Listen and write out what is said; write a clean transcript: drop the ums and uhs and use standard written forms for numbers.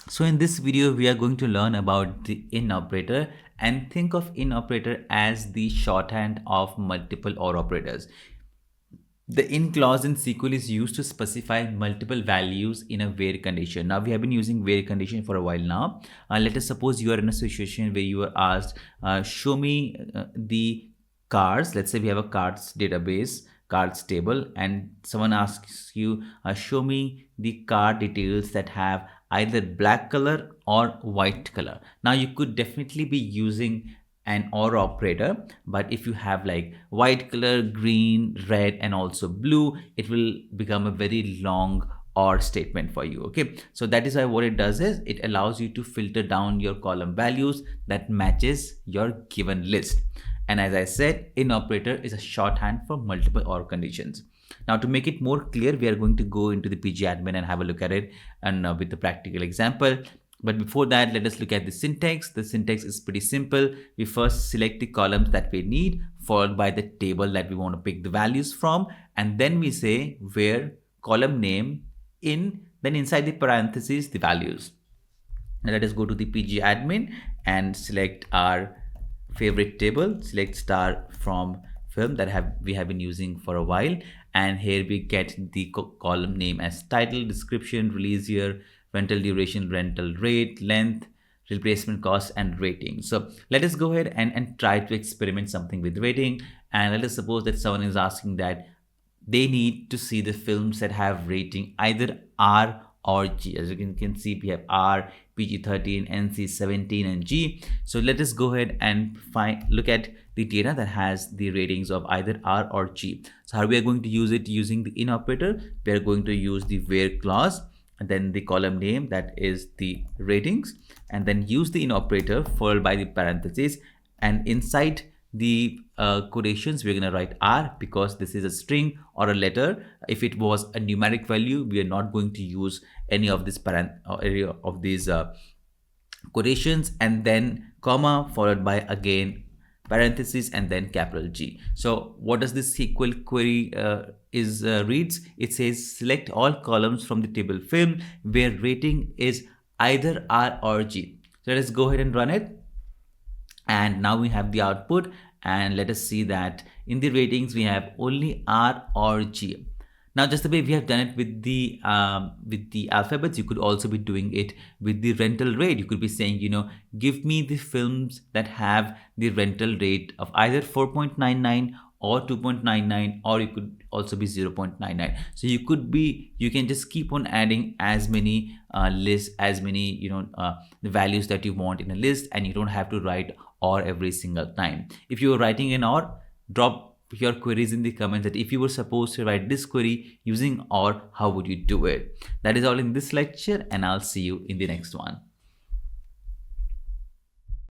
So in this video, we are going to learn about the in operator and think of in operator as the shorthand of multiple or operators. The in clause in SQL is used to specify multiple values in a where condition. Now we have been using where condition for a while now. Let us suppose you are in a situation where you are asked, show me the cards. Let's say we have a cards database, cards table, and someone asks you, show me the card details that have either black color or white color. Now you could definitely be using an or operator, but if you have like white color, green, red, and also blue, it will become a very long or statement for you. Okay, so that is why what it does is it allows you to filter down your column values that matches your given list. And as I said, in operator is a shorthand for multiple or conditions. Now to make it more clear, we are going to go into the PG admin and have a look at it, and with the practical example. But before that, let us look at the syntax. The syntax is pretty simple. We first select the columns that we need, followed by the table that we want to pick the values from. And then we say where column name in, then inside the parentheses, the values. Now let us go to the PG admin and select our favorite table, select star from film that we have been using for a while. And here we get the column name as title, description, release year, rental duration, rental rate, length, replacement cost, and rating. So let us go ahead and try to experiment something with rating. And let us suppose that someone is asking that they need to see the films that have rating either R or G. As you can see, we have R, PG-13, NC-17, and G. So let us go ahead and look at the data that has the ratings of either R or G. So how we are going to use it using the in operator? We are going to use the where clause, and then the column name that is the ratings, and then use the in operator followed by the parentheses, and inside the quotations we're going to write R because this is a string or a letter. If it was a numeric value, we are not going to use any of this area of these quotations, and then comma followed by again parentheses and then capital G. So what does this SQL query reads? It says select all columns from the table film where rating is either R or G. So let us go ahead and run it. And now we have the output, and let us see that in the ratings we have only R or G. Now, just the way we have done it with the alphabets, you could also be doing it with the rental rate. You could be saying, give me the films that have the rental rate of either 4.99 or 2.99, or you could also be 0.99. So you can just keep on adding as many lists, as many the values that you want in a list, and you don't have to write or every single time. If you are writing an or, drop your queries in the comments that if you were supposed to write this query using or, how would you do it? That is all in this lecture, and I'll see you in the next one.